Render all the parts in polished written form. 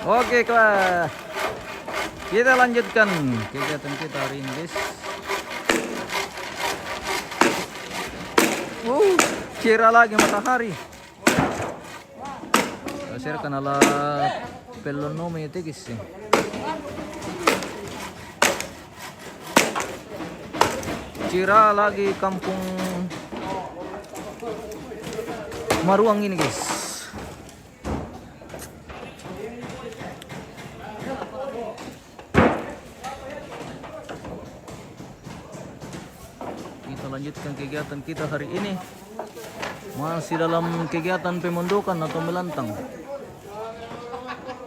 Oke, kita lanjutkan kegiatan kita hari ini, guys. Cerah lagi matahari. Saya kenal pelonome tegis sih. Cerah lagi kampung Maruang ini, guys. Kita lanjutkan kegiatan kita hari ini. Masih dalam kegiatan pemondokan atau melantang.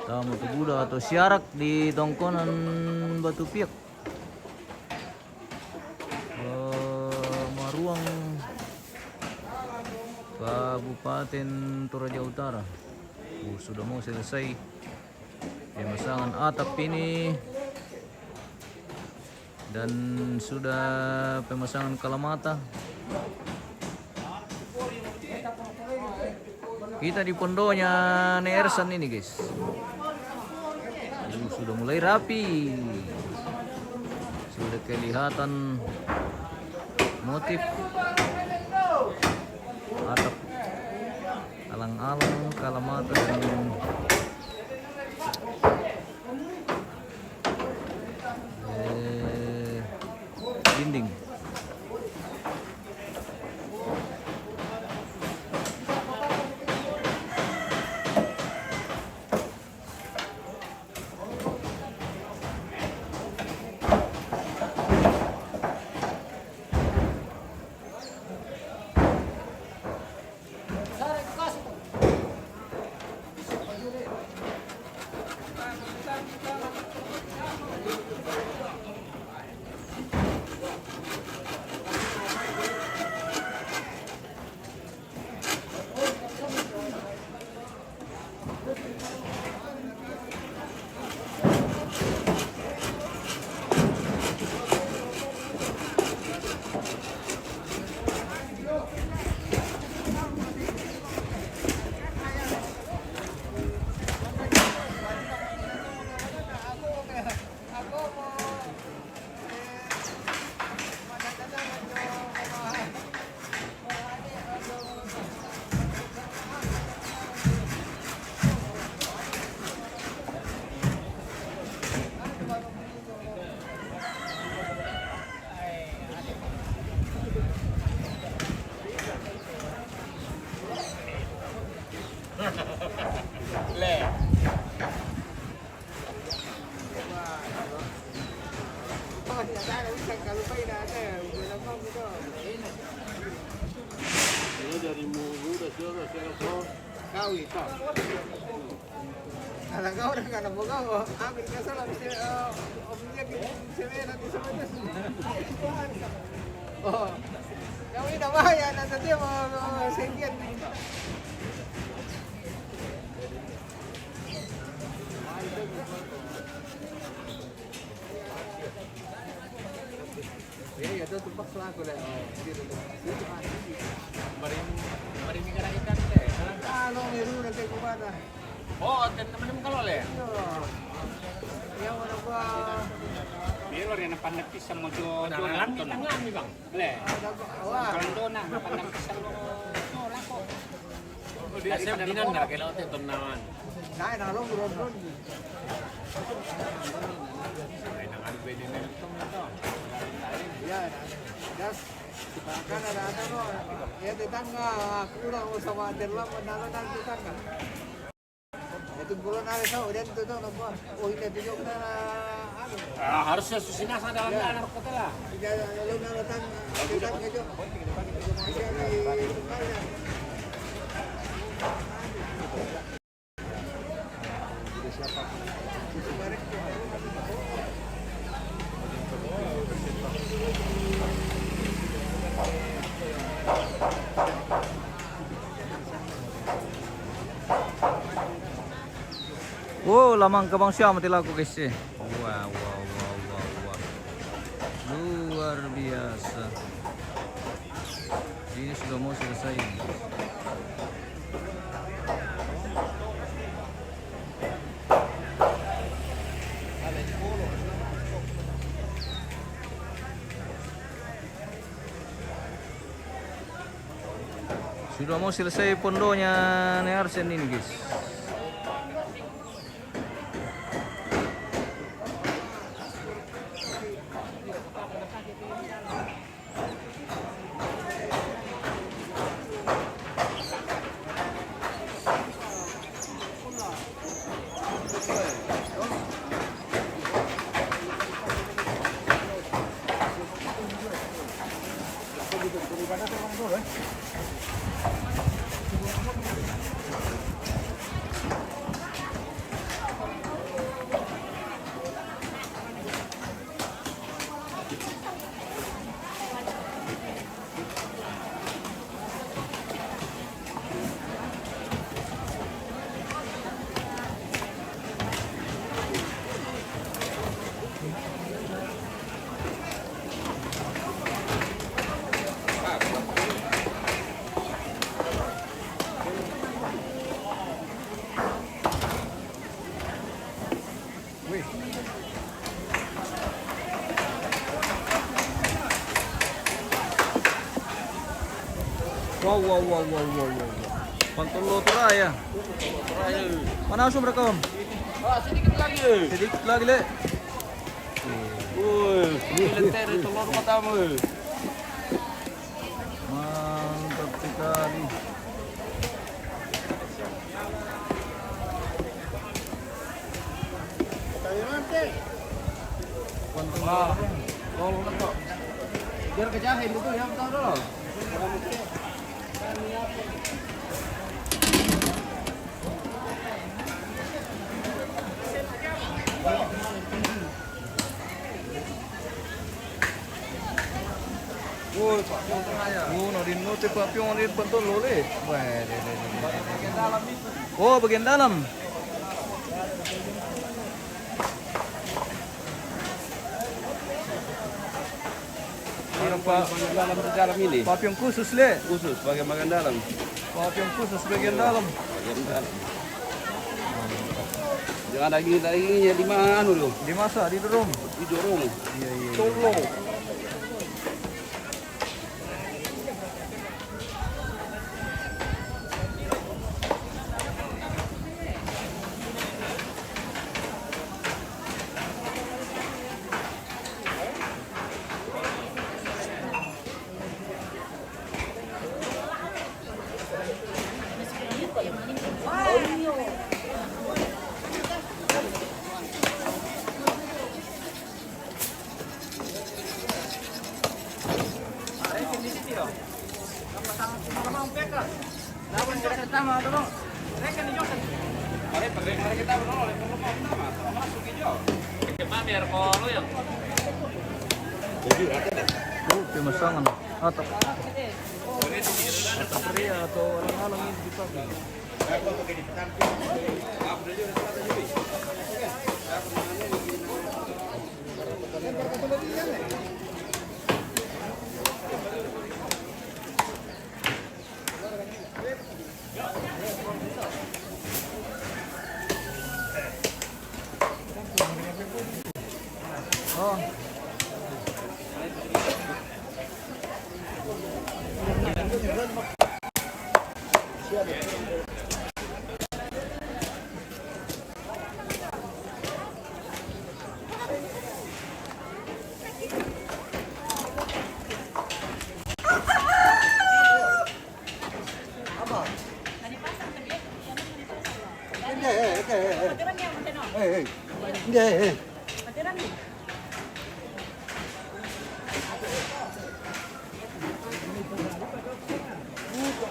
Tamu Buddha atau siarak di tongkonan Batu Piak. Maruang, Kabupaten Toraja Utara. Sudah mau selesai pemasangan atap ini dan sudah pemasangan kalamata. Kita di pondonya Neersan ini, guys. Sudah mulai rapi. Sudah kelihatan motif atap alang-alang kalamata dan dinding. Dari mulu udah kau itu. Kalau kau udah nggak nemu kau, ambil kesal objek cewek nanti semuanya. Oh, kamu ini bahaya nanti dia mau sengkian. Ya itu tumpak selaku deh. Mari mikir ikan deh. Kalau miru nanti kumana. Oh, teman-teman kalau le. Ya mana gua. Biar orang yang pandai pisang mau jual lanton. Bang. Le. Kalau dona pandai pisang lo. Lako. Dia siap dinan enggak kalau itu nawan. Nah, nalo bro-bro. Ya, das kan ada no, ya tetangga kurang sama derlam menalan tetangga. Itu bulan hari tahu dan itu tuh apa? Oh ini itu juga harusnya susina dalam anak kota lah. Ya, lalu datang tetangga juga. Oh, lamang kabang siya matila ko, guys. Wow. Luar biasa. Ini sudah mau selesai. Sudah mau selesai pondonya nih Arsen ini guys. Wow. Pantolo Turaya. Mana langsung mereka om? Sedikit lagi. Sedikit lagi le. Ini lenter telur matamu. Mantap sekali. Tolong kok. Biar kejahin itu ya, betul dulu. Nodin note papiong di Pantolo le. Oh, bagian dalam. Ini dalam ini. papiong khusus le. Khusus bagian dalam. Papiong khusus bagian dalam. Jangan dagingnya di mana dulu? Dimasak di dorong. Di dorong. Iya. Tolong. Pemasangan atau pria atau orang-orang ini dipakai. Oh.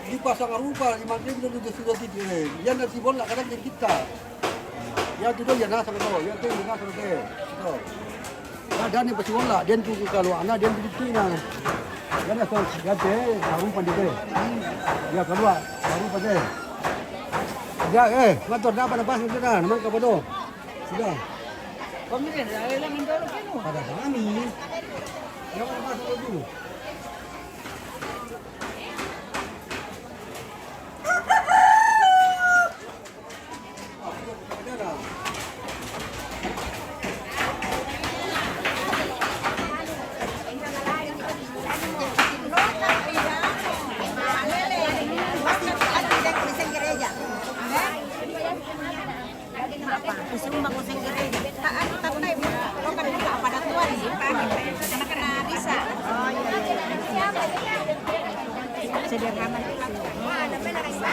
Dipasang rupa lima ribu sudah tidur. Yang nasi bola kadang kita. Ya itu dia nasa itu, ya itu nasa itu. Itu. Nah dan ini pasti bola, dia tu kalau anak dia tu na. Yang nasa ya deh, baru pandai. Ya keluar, baru pandai. Ya motor dapat apa sudah, memang kapan sudah. Kemudian saya lang ang dalo kino. Pada kami. Yang apa dulu? Isumbang ko sa gilid. Ano tatay mo? Lo kan apa datuan sih Pak? Karena kena bisa. Oh iya. Sederhana. Ada mana bisa?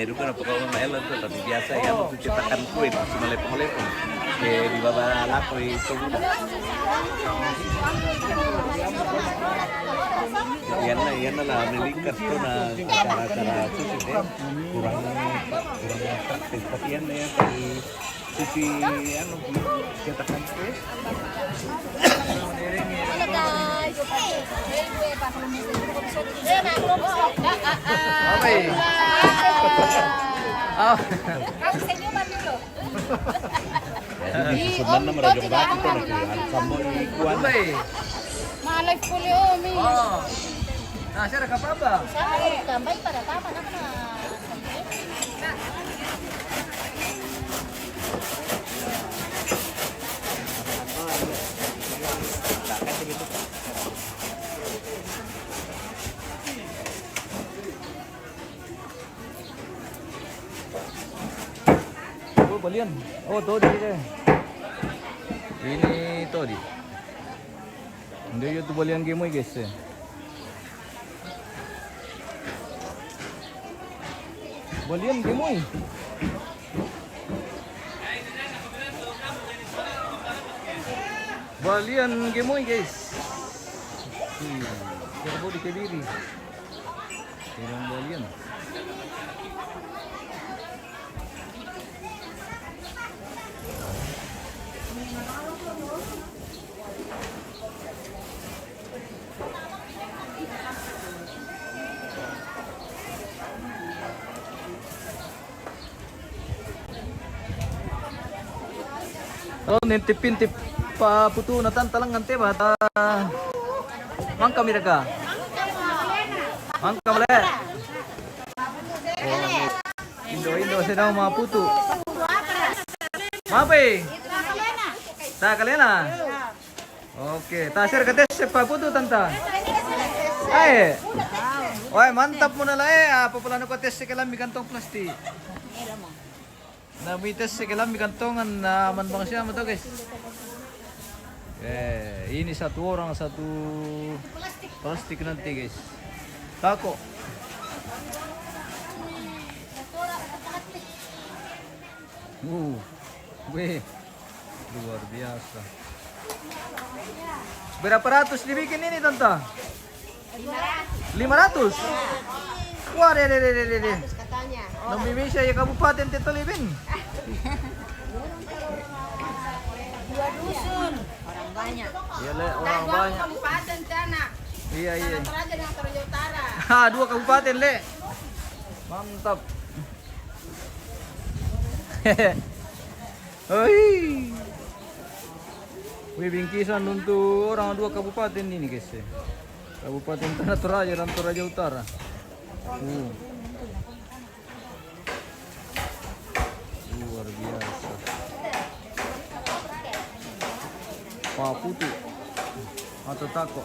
Dulu kan pokoknya Melo tuh tapi biasa ya untuk cetakan kue masih melepong-lepong di bawah lapo itu yan na lah melingkar tuh na cara-cara susi deh kurang praktis tapi yan na yan kay susi ano cetakan kue sebenarnya merajak batu tuh nak kamu ikuan. Malay pulio mi. Oh. Nah, siya nakapaba. Tambay para tama na na. Oh, balian. Oh, Todi deh. Ini Todi. Hindi yun ito balian game mo guys eh. Balian game mo eh. Balian game mo guys. Serbo di Kediri. Tirang balian. Oh, nintipin-tip pa putu na tantalang ngante ba? Mang kami daga. Mang kamle. Indo sila mga putu. Mape. Ta kalena. Oke, ta sir kates pa putu tanta. Ay. Oy, mantap mo na la apa pala no kates kalam kantong plastik. Namites si kalam kantongan na manbang siya mo to guys. Ini satu orang satu plastik nanti guys. Tako. Weh, luar biasa. Berapa ratus dibikin ini tante? 500. Wah, deh. Katanya. Namimisa ya Kabupaten Tetolibin. 2 dusun. Orang banyak. Iya, orang banyak. Kabupaten sana. Iya. Toraja dengan Toraja Utara. 2 kabupaten, Le. Mantap. Oi. Wih, bingkisan untuk orang 2 kabupaten ini, guys. Kabupaten Tanah Toraja dan Toraja Utara. Luar biasa. Paputu atau tako.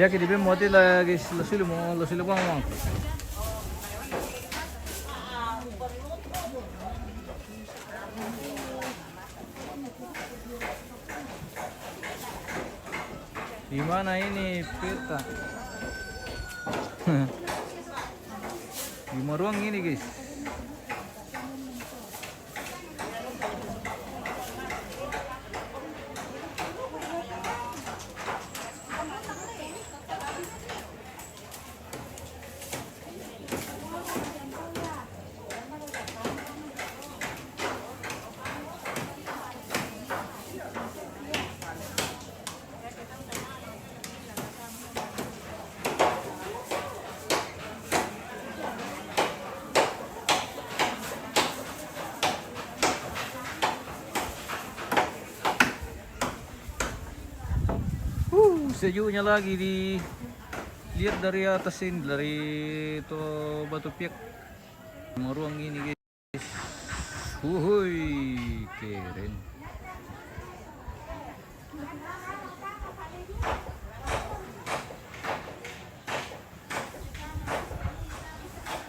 Ya que debe mote la que lo suele vamos. Di mana ini peta? Di ruang ini guys. Sejuknya lagi lihat dari atas ini, dari itu batu piak ruang ini guys. Wuhui, keren.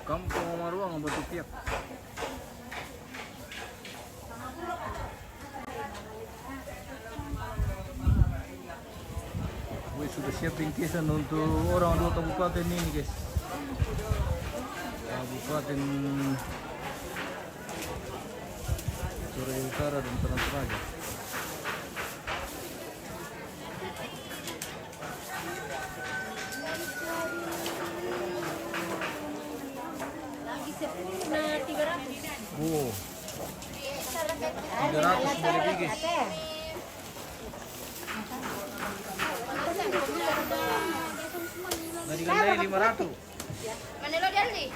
Kampung Maruang batu piak. Sudah siap bingkisan untuk orang dua kabupaten ini guys. Kabupaten Surabaya Utara dan Tanah Toraja. Oh, 300 lebih guys. Tadi kan 500. Manilo Delhi.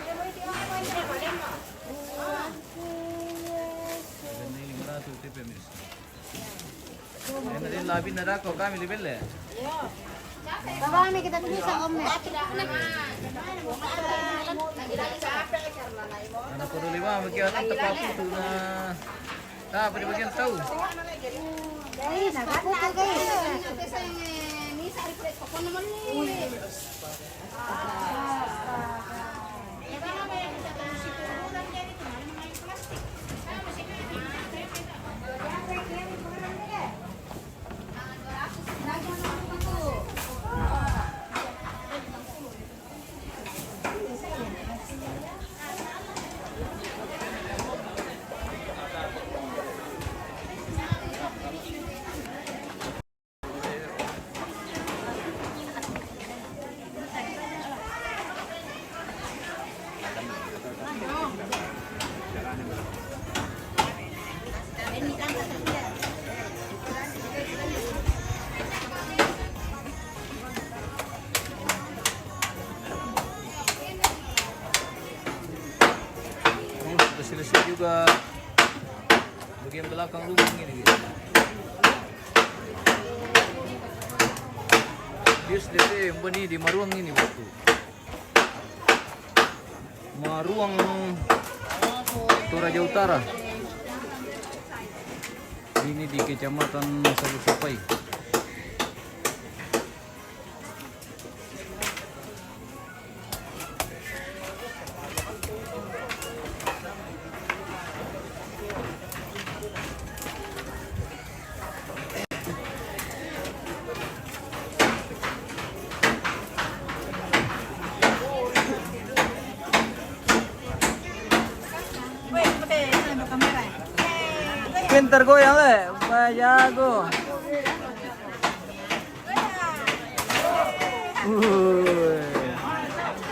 Ini 500 TP mis. Ini din labi na dako kami di belle. Baba kami kita tuloy sa omne. Anak ko lima magkian ang tapaputo na. Pwede bagyan tao. Dahil nagputo kayo. Selesai juga bagian belakang lubang ini gitu. Bius DP yang bani di Maruang ini waktu Maruang Toraja Utara. Ini di Kecamatan Sabusupai. Weh, pakai kamera. Pinter goyang le, jago.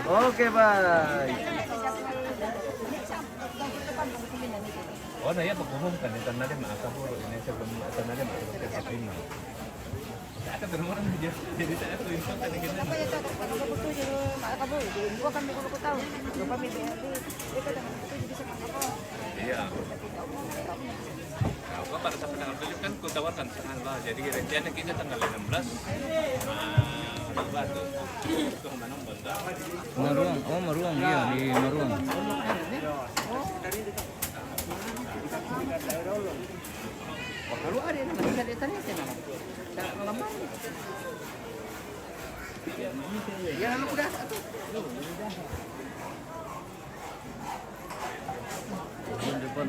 Oke, baik. Oh, nah ya pengumumkan di tanah dia maaf kabur ini sebelum tanah dia masuk ke Katrina. Saya akan berumur jadi saya tuh info kan gitu. Apa ya cakap kalau kamu tuh jadi mak kamu, gua kan kalau aku tahu, lupa BRD, itu dengan itu jadi sama kamu. Iya. Nah, gua pada saat tanggal 7 kan ku tawarkan tanggal jadi rencana kita tanggal 16. Nah, batu. Itu mana bangga. Maruang, oh Maruang, iya di Maruang. Kalau ada yang masih ada tanya saya nak. Tak lama. Ya, lu udah satu. Di depan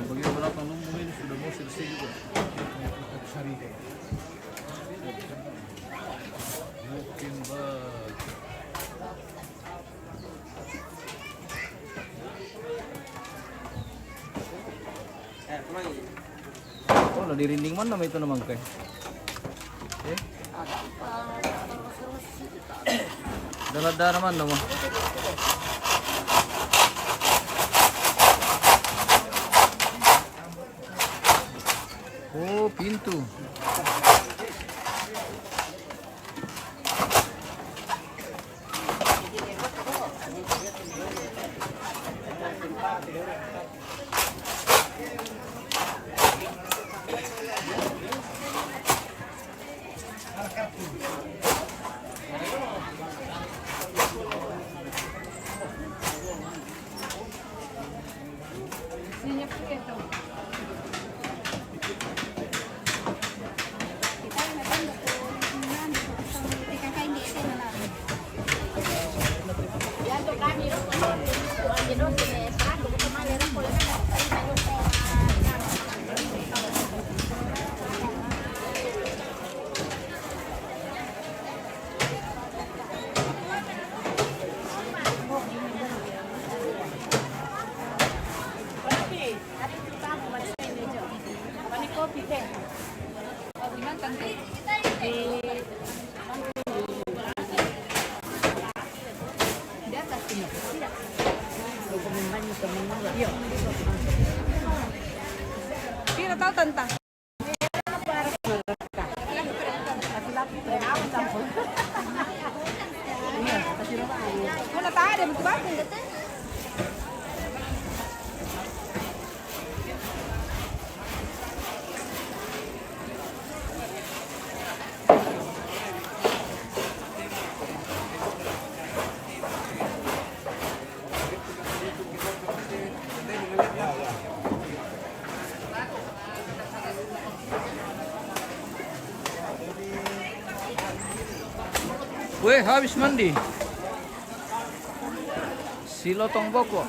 bagian belakang lumbung ini sudah mau selesai juga. Mungkin oh, lah di Rinding mana itu namang kayak? Dalada naman naman. Oh, pintu. Pira tahu tentang? Mana tahu ada betul banget. Weh, habis mandi. Si Lotong Boko.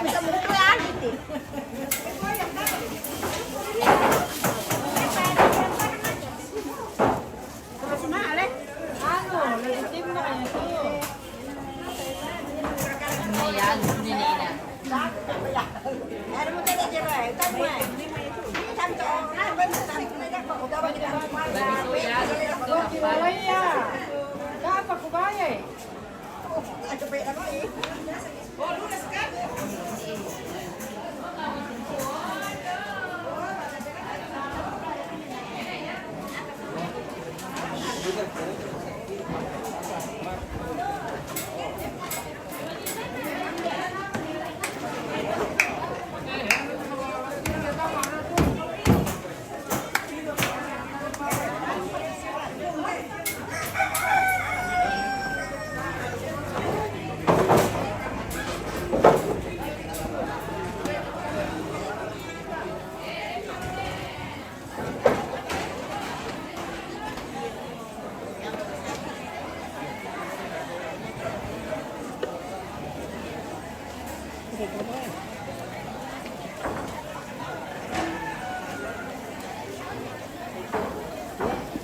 bisa mukul gitu. Terus mah Ale, legitim na kaya to. Ano yan? Hindi na ina. Ano mo tayo dyan ba? Ito mo eh. Tanto, ba sa tanto na yan? Pagkudawa kita. Wala dapat kubaya eh. Ano pa ano eh? Lunas ka?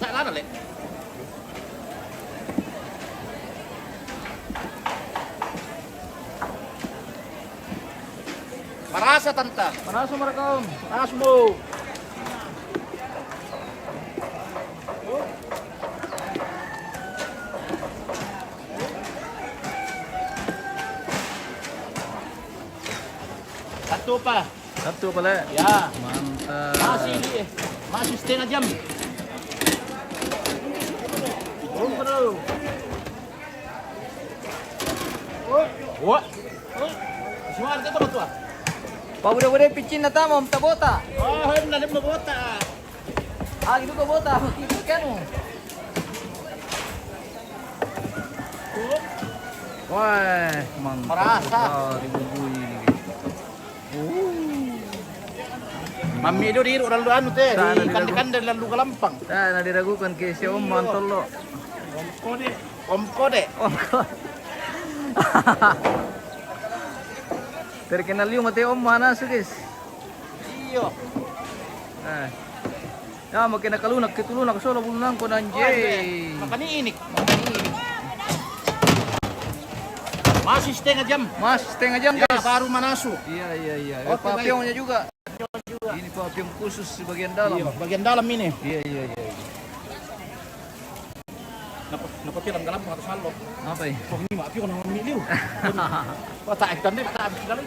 Saan ulit? Marasa tanta. Manaso marakaon. Taas mo. Satu pa. Satu pala. Ya. Mantap. Masih setengah jam. Turun terus. Wah. Semua ada itu betul. Pabude-bude picin na tamo, tabota. Oh, hendak dia membota. Ah, gitu ko bota. Gitu kan mo. Wah, mantap. Merasa. Dibubuhi ini. Mami itu di orang anu teh, Sana di diragu. ikan dari lalu kelampang. Nah, diragukan ke si Om mantol lo. Om kode. Om ko. Terkenal yung mati Om mana sugis. Iyo. Ah. Ya, makin nakalunak kitulunak solo bulunan ko nanjay. Makanya ini. Masih setengah jam. Mas, setengah jam Ya, guys. baru manasu. Iya, iya, iya. Oke, Papillonnya juga. Ini papillon khusus di bagian dalam. Iya, bagian dalam ini. Iya, iya, iya. Napapilang kelampang atau salok. Apa ya? Oh, ini maaf yun, ang miliw. Patay, tanda, patay,